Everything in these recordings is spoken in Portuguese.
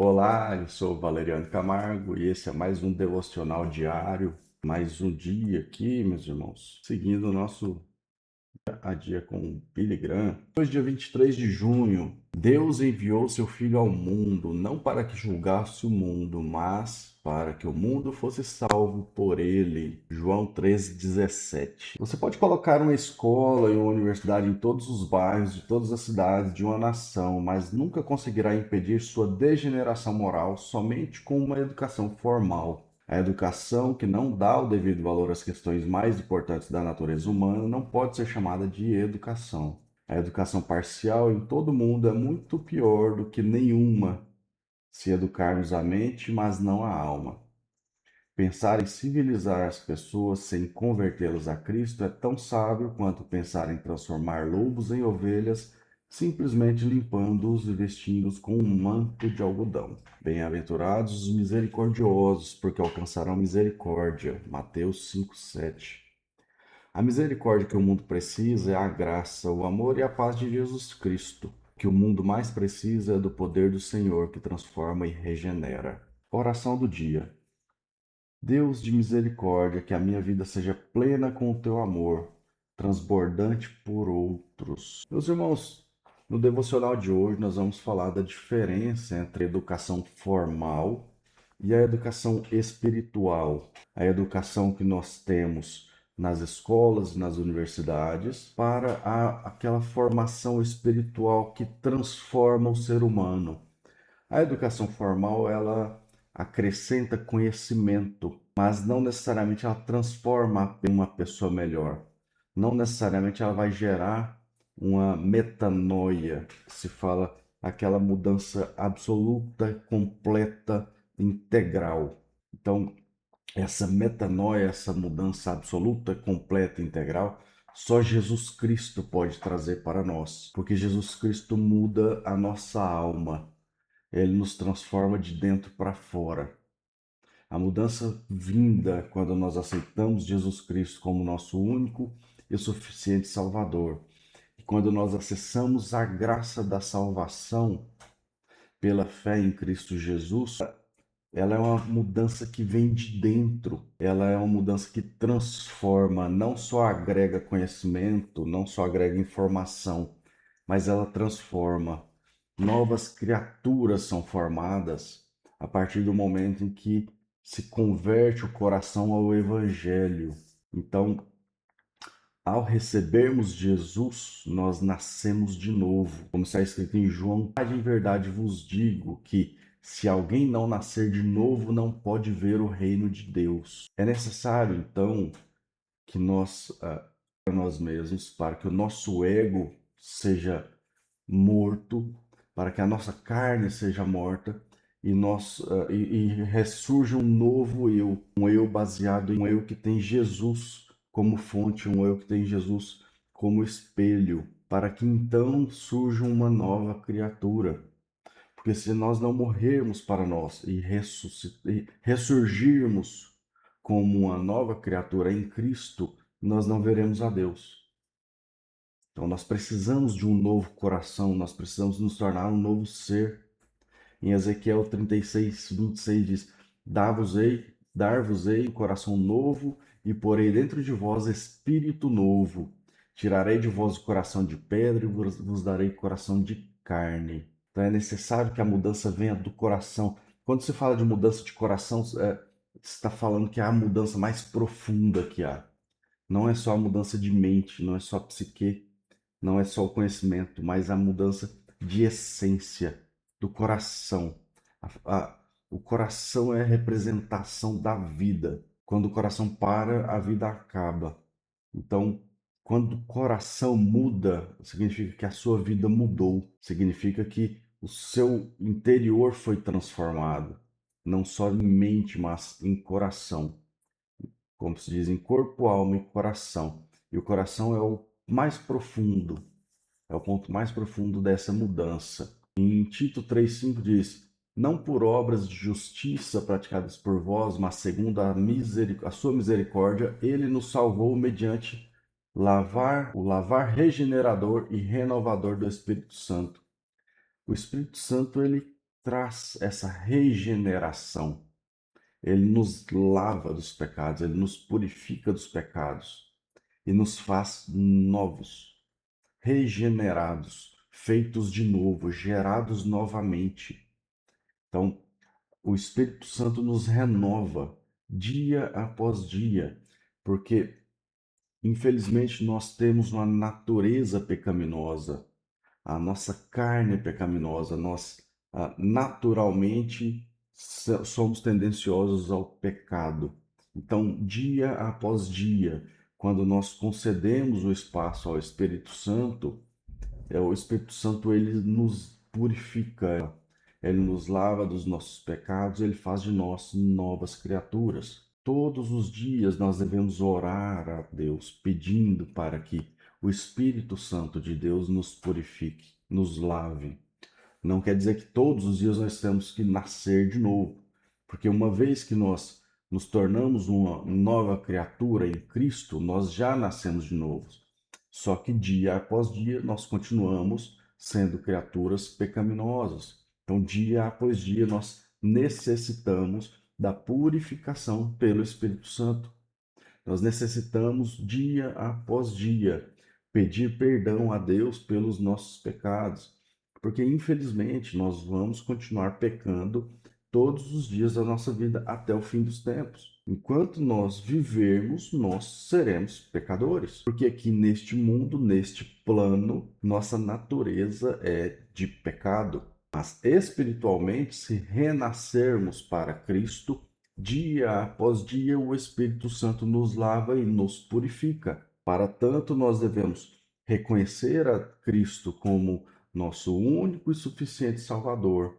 Olá, eu sou Valeriano Camargo e esse é mais um devocional diário, mais um dia aqui, meus irmãos, seguindo o nosso dia a dia com Billy Graham. Hoje, dia 23 de junho, Deus enviou seu Filho ao mundo, não para que julgasse o mundo, mas para que o mundo fosse salvo por ele. João 13:17. Você pode colocar uma escola e uma universidade em todos os bairros de todas as cidades de uma nação, mas nunca conseguirá impedir sua degeneração moral somente com uma educação formal. A educação que não dá o devido valor às questões mais importantes da natureza humana não pode ser chamada de educação. A educação parcial em todo mundo é muito pior do que nenhuma, se educarmos a mente, mas não a alma. Pensar em civilizar as pessoas sem convertê-las a Cristo é tão sábio quanto pensar em transformar lobos em ovelhas, simplesmente limpando-os e vestindo-os com um manto de algodão. Bem-aventurados os misericordiosos, porque alcançarão misericórdia. Mateus 5:7. A misericórdia que o mundo precisa é a graça, o amor e a paz de Jesus Cristo. O que o mundo mais precisa é do poder do Senhor que transforma e regenera. Oração do dia. Deus de misericórdia, que a minha vida seja plena com o teu amor, transbordante por outros. Meus irmãos, no devocional de hoje nós vamos falar da diferença entre a educação formal e a educação espiritual. A educação que nós temos nas escolas e nas universidades para aquela formação espiritual que transforma o ser humano. A educação formal, ela acrescenta conhecimento, mas não necessariamente ela transforma uma pessoa melhor. Não necessariamente ela vai gerar uma metanoia, que se fala aquela mudança absoluta, completa, integral. Então, essa metanoia, essa mudança absoluta, completa, integral, só Jesus Cristo pode trazer para nós, porque Jesus Cristo muda a nossa alma. Ele nos transforma de dentro para fora. A mudança vinda quando nós aceitamos Jesus Cristo como nosso único e suficiente Salvador. E quando nós acessamos a graça da salvação pela fé em Cristo Jesus, ela é uma mudança que vem de dentro. Ela é uma mudança que transforma, não só agrega conhecimento, não só agrega informação, mas ela transforma. Novas criaturas são formadas a partir do momento em que se converte o coração ao Evangelho. Então, ao recebermos Jesus, nós nascemos de novo. Como está escrito em João, em verdade vos digo que se alguém não nascer de novo, não pode ver o reino de Deus. É necessário, então, que nós, para nós mesmos, para que o nosso ego seja morto, para que a nossa carne seja morta e ressurja um novo eu, um eu baseado em um eu que tem Jesus como fonte, um eu que tem Jesus como espelho, para que então surja uma nova criatura. Porque se nós não morrermos para nós e ressurgirmos como uma nova criatura em Cristo, nós não veremos a Deus. Então nós precisamos de um novo coração, nós precisamos nos tornar um novo ser. Em Ezequiel 36:26 diz: dar-vos-ei um coração novo e porei dentro de vós espírito novo. Tirarei de vós o coração de pedra e vos darei coração de carne. Então é necessário que a mudança venha do coração. Quando se fala de mudança de coração, está falando que é a mudança mais profunda que há. Não é só a mudança de mente, não é só a psique, não é só o conhecimento, mas a mudança de essência do coração. O coração é a representação da vida. Quando o coração para, a vida acaba. Então, quando o coração muda, significa que a sua vida mudou. Significa que o seu interior foi transformado. Não só em mente, mas em coração. Como se diz, em corpo, alma e coração. E o coração é o mais profundo, é o ponto mais profundo dessa mudança. Em Tito 3,5 diz: não por obras de justiça praticadas por vós, mas segundo a sua misericórdia, ele nos salvou mediante o lavar regenerador e renovador do Espírito Santo. O Espírito Santo, ele traz essa regeneração. Ele nos lava dos pecados, ele nos purifica dos pecados e nos faz novos, regenerados, feitos de novo, gerados novamente. Então, o Espírito Santo nos renova dia após dia, porque infelizmente nós temos uma natureza pecaminosa, a nossa carne é pecaminosa, nós naturalmente somos tendenciosos ao pecado. Então, dia após dia, quando nós concedemos o espaço ao Espírito Santo, o Espírito Santo ele nos purifica, ele nos lava dos nossos pecados, ele faz de nós novas criaturas. Todos os dias nós devemos orar a Deus, pedindo para que o Espírito Santo de Deus nos purifique, nos lave. Não quer dizer que todos os dias nós temos que nascer de novo, porque uma vez que nós nos tornamos uma nova criatura em Cristo, nós já nascemos de novo. Só que dia após dia nós continuamos sendo criaturas pecaminosas. Então, dia após dia nós necessitamos da purificação pelo Espírito Santo. Nós necessitamos, dia após dia, pedir perdão a Deus pelos nossos pecados, porque infelizmente nós vamos continuar pecando todos os dias da nossa vida até o fim dos tempos. Enquanto nós vivermos, nós seremos pecadores, porque aqui neste mundo, neste plano, nossa natureza é de pecado. Mas espiritualmente, se renascermos para Cristo, dia após dia, o Espírito Santo nos lava e nos purifica. Para tanto, nós devemos reconhecer a Cristo como nosso único e suficiente Salvador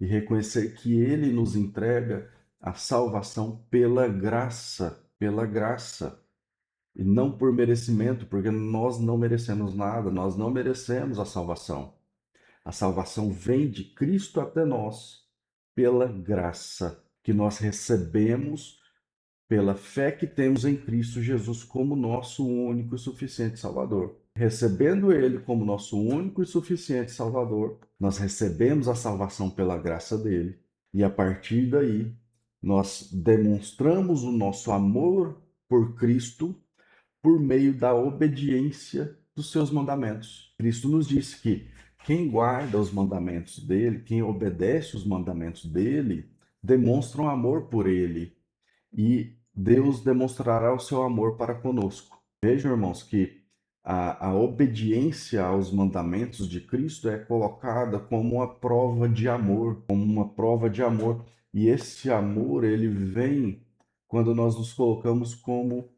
e reconhecer que Ele nos entrega a salvação pela graça, e não por merecimento, porque nós não merecemos nada, nós não merecemos a salvação. A salvação vem de Cristo até nós, pela graça que nós recebemos pela fé que temos em Cristo Jesus como nosso único e suficiente Salvador. Recebendo Ele como nosso único e suficiente Salvador, nós recebemos a salvação pela graça dele, e a partir daí nós demonstramos o nosso amor por Cristo por meio da obediência dos seus mandamentos. Cristo nos disse que quem guarda os mandamentos dele, quem obedece os mandamentos dele, demonstra um amor por ele, e Deus demonstrará o seu amor para conosco. Vejam, irmãos, que a obediência aos mandamentos de Cristo é colocada como uma prova de amor, como uma prova de amor. E esse amor, ele vem quando nós nos colocamos como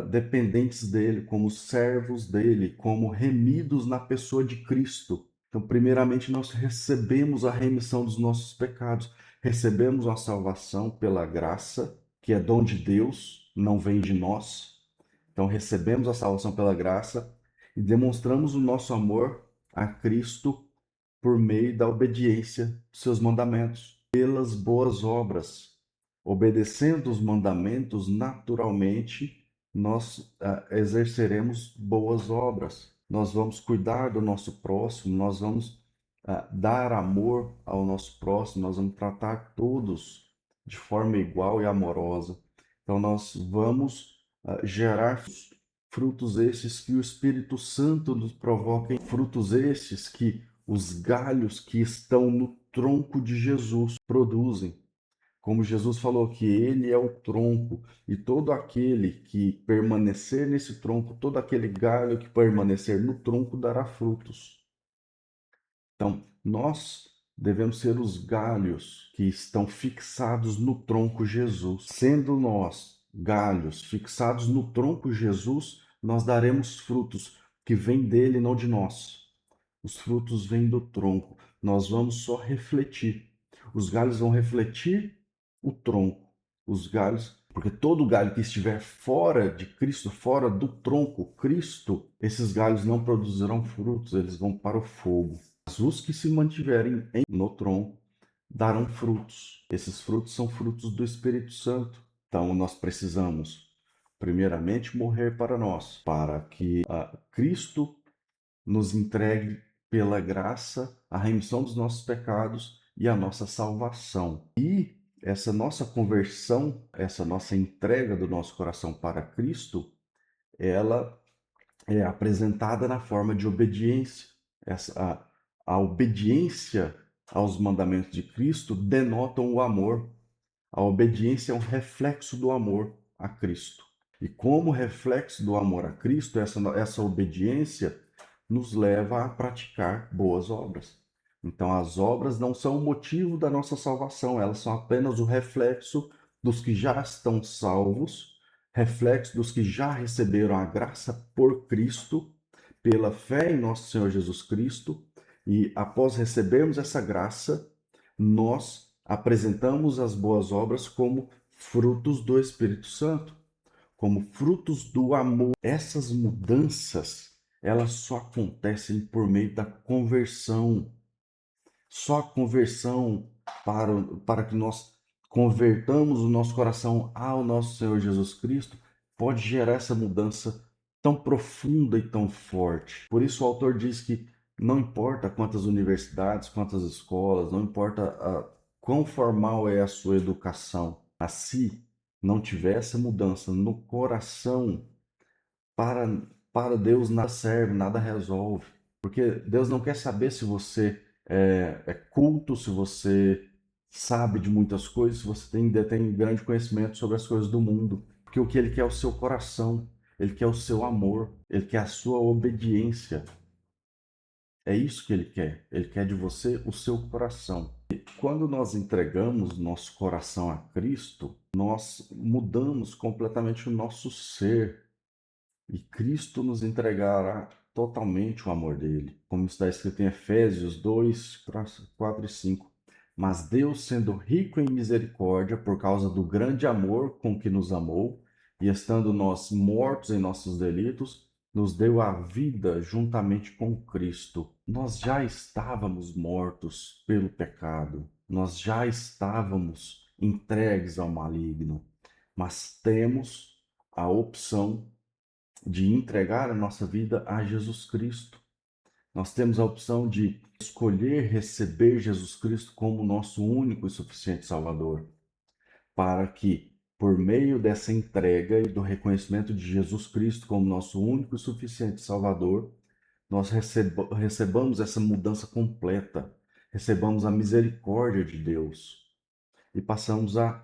dependentes dele, como servos dele, como remidos na pessoa de Cristo. Então, primeiramente, nós recebemos a remissão dos nossos pecados, recebemos a salvação pela graça, que é dom de Deus, não vem de nós. Então recebemos a salvação pela graça e demonstramos o nosso amor a Cristo por meio da obediência dos seus mandamentos, pelas boas obras. Obedecendo os mandamentos, naturalmente, nós exerceremos boas obras. Nós vamos cuidar do nosso próximo, nós vamos dar amor ao nosso próximo, nós vamos tratar todos de forma igual e amorosa. Então, nós vamos gerar frutos esses que o Espírito Santo nos provoca, frutos esses que os galhos que estão no tronco de Jesus produzem. Como Jesus falou que ele é o tronco, e todo aquele que permanecer nesse tronco, todo aquele galho que permanecer no tronco dará frutos. Então, nós devemos ser os galhos que estão fixados no tronco Jesus. Sendo nós galhos fixados no tronco Jesus, nós daremos frutos que vêm dele, não de nós. Os frutos vêm do tronco. Nós vamos só refletir. Os galhos vão refletir o tronco. Os galhos, porque todo galho que estiver fora de Cristo, fora do tronco Cristo, esses galhos não produzirão frutos, eles vão para o fogo. Mas os que se mantiverem no tronco darão frutos. Esses frutos são frutos do Espírito Santo. Então nós precisamos, primeiramente, morrer para nós, para que Cristo nos entregue pela graça a remissão dos nossos pecados e a nossa salvação. E essa nossa conversão, essa nossa entrega do nosso coração para Cristo, ela é apresentada na forma de obediência. A obediência aos mandamentos de Cristo denotam o amor. A obediência é um reflexo do amor a Cristo. E como reflexo do amor a Cristo, essa obediência nos leva a praticar boas obras. Então, as obras não são o motivo da nossa salvação, elas são apenas o reflexo dos que já estão salvos, reflexo dos que já receberam a graça por Cristo, pela fé em nosso Senhor Jesus Cristo, e após recebermos essa graça, nós apresentamos as boas obras como frutos do Espírito Santo, como frutos do amor. Essas mudanças, elas só acontecem por meio da conversão. Só a conversão para que nós convertamos o nosso coração ao nosso Senhor Jesus Cristo pode gerar essa mudança tão profunda e tão forte. Por isso o autor diz que não importa quantas universidades, quantas escolas, não importa quão formal é a sua educação, mas se não tiver essa mudança no coração, para, para Deus nada serve, nada resolve. Porque Deus não quer saber se você é culto, se você sabe de muitas coisas, se você tem grande conhecimento sobre as coisas do mundo. Porque o que Ele quer é o seu coração, Ele quer o seu amor, Ele quer a sua obediência. É isso que Ele quer. Ele quer de você o seu coração. E quando nós entregamos nosso coração a Cristo, nós mudamos completamente o nosso ser. E Cristo nos entregará totalmente o amor dele, como está escrito em Efésios 2, 4 e 5. Mas Deus, sendo rico em misericórdia, por causa do grande amor com que nos amou, e estando nós mortos em nossos delitos, nos deu a vida juntamente com Cristo. Nós já estávamos mortos pelo pecado, nós já estávamos entregues ao maligno, mas temos a opção de entregar a nossa vida a Jesus Cristo. Nós temos a opção de escolher receber Jesus Cristo como nosso único e suficiente Salvador, para que, por meio dessa entrega e do reconhecimento de Jesus Cristo como nosso único e suficiente Salvador, nós recebamos essa mudança completa, recebamos a misericórdia de Deus e passamos a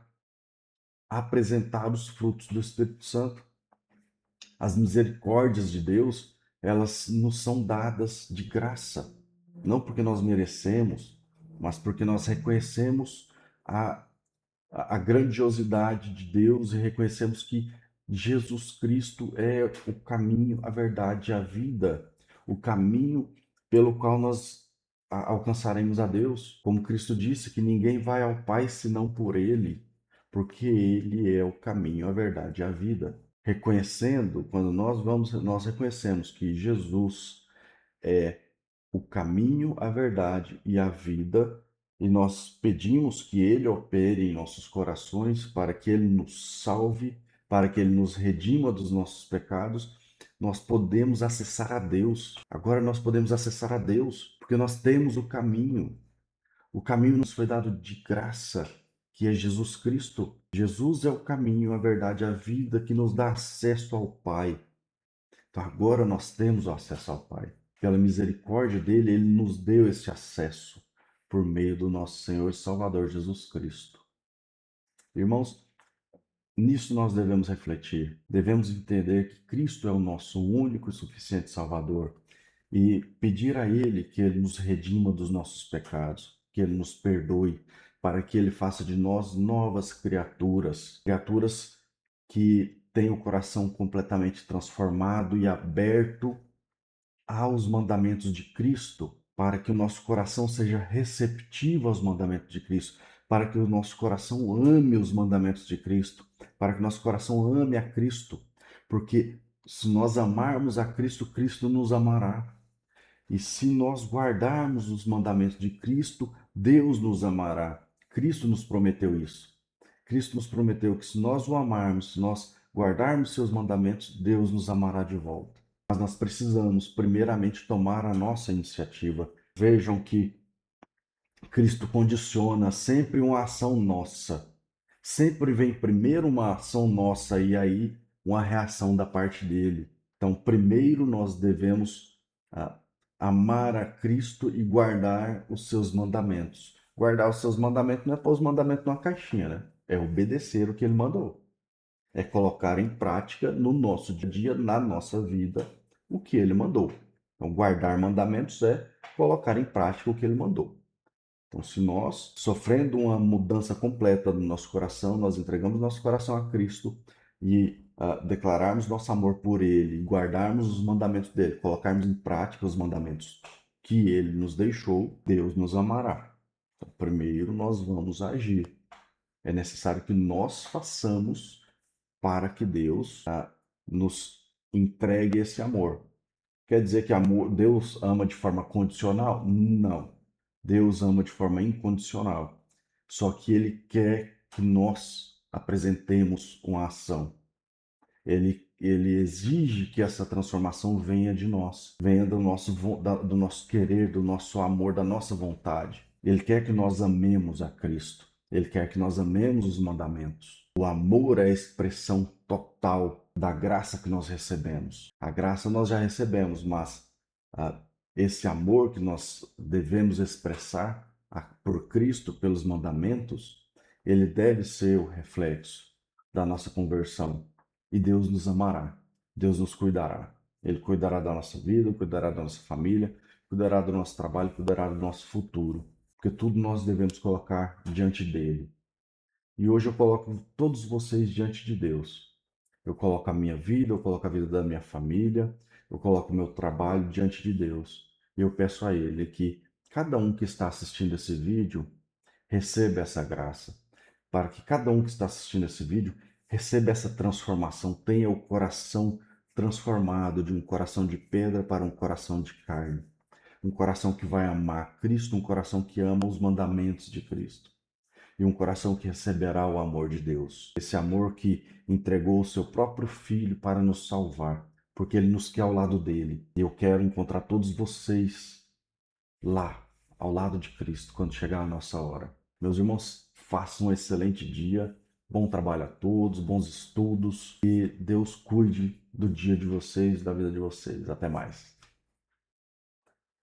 apresentar os frutos do Espírito Santo. As misericórdias de Deus, elas nos são dadas de graça, não porque nós merecemos, mas porque nós reconhecemos a, a grandiosidade de Deus e reconhecemos que Jesus Cristo é o caminho, a verdade e a vida, o caminho pelo qual nós alcançaremos a Deus. Como Cristo disse, que ninguém vai ao Pai senão por Ele, porque Ele é o caminho, a verdade e a vida. Reconhecendo, quando nós reconhecemos que Jesus é o caminho, a verdade e a vida, e nós pedimos que Ele opere em nossos corações para que Ele nos salve, para que Ele nos redima dos nossos pecados, nós podemos acessar a Deus. Agora nós podemos acessar a Deus, porque nós temos o caminho. O caminho nos foi dado de graça, que é Jesus Cristo. Jesus é o caminho, a verdade, a vida que nos dá acesso ao Pai. Então agora nós temos o acesso ao Pai. Pela misericórdia dele, ele nos deu esse acesso por meio do nosso Senhor e Salvador Jesus Cristo. Irmãos, nisso nós devemos refletir. Devemos entender que Cristo é o nosso único e suficiente Salvador e pedir a Ele que Ele nos redima dos nossos pecados, que Ele nos perdoe, para que Ele faça de nós novas criaturas, criaturas que têm o coração completamente transformado e aberto aos mandamentos de Cristo, para que o nosso coração seja receptivo aos mandamentos de Cristo, para que o nosso coração ame os mandamentos de Cristo, para que o nosso coração ame a Cristo, porque se nós amarmos a Cristo, Cristo nos amará. E se nós guardarmos os mandamentos de Cristo, Deus nos amará. Cristo nos prometeu isso. Cristo nos prometeu que se nós o amarmos, se nós guardarmos seus mandamentos, Deus nos amará de volta. Mas nós precisamos, primeiramente, tomar a nossa iniciativa. Vejam que Cristo condiciona sempre uma ação nossa. Sempre vem primeiro uma ação nossa e aí uma reação da parte dele. Então, primeiro nós devemos ah, amar a Cristo e guardar os seus mandamentos. Guardar os seus mandamentos não é pôr os mandamentos numa caixinha, né? É obedecer o que ele mandou. É colocar em prática no nosso dia a dia, na nossa vida, o que ele mandou. Então, guardar mandamentos é colocar em prática o que ele mandou. Então, se nós, sofrendo uma mudança completa no nosso coração, nós entregamos nosso coração a Cristo e declararmos nosso amor por Ele, guardarmos os mandamentos dele, colocarmos em prática os mandamentos que Ele nos deixou, Deus nos amará. Então, primeiro nós vamos agir. É necessário que nós façamos para que Deus nos entregue esse amor. Quer dizer que amor, Deus ama de forma condicional? Não. Deus ama de forma incondicional. Só que Ele quer que nós apresentemos uma ação. Ele exige que essa transformação venha de nós, venha do nosso querer, do nosso amor, da nossa vontade. Ele quer que nós amemos a Cristo. Ele quer que nós amemos os mandamentos. O amor é a expressão total da graça que nós recebemos. A graça nós já recebemos, mas ah, esse amor que nós devemos expressar por Cristo, pelos mandamentos, ele deve ser o reflexo da nossa conversão. E Deus nos amará, Deus nos cuidará. Ele cuidará da nossa vida, cuidará da nossa família, cuidará do nosso trabalho, cuidará do nosso futuro. Porque tudo nós devemos colocar diante dele. E hoje eu coloco todos vocês diante de Deus. Eu coloco a minha vida, eu coloco a vida da minha família, eu coloco o meu trabalho diante de Deus. E eu peço a Ele que cada um que está assistindo esse vídeo receba essa graça, para que cada um que está assistindo esse vídeo receba essa transformação, tenha o coração transformado de um coração de pedra para um coração de carne, um coração que vai amar Cristo, um coração que ama os mandamentos de Cristo e um coração que receberá o amor de Deus. Esse amor que entregou o seu próprio Filho para nos salvar, porque Ele nos quer ao lado dele. E eu quero encontrar todos vocês lá, ao lado de Cristo, quando chegar a nossa hora. Meus irmãos, façam um excelente dia, bom trabalho a todos, bons estudos e Deus cuide do dia de vocês, da vida de vocês. Até mais.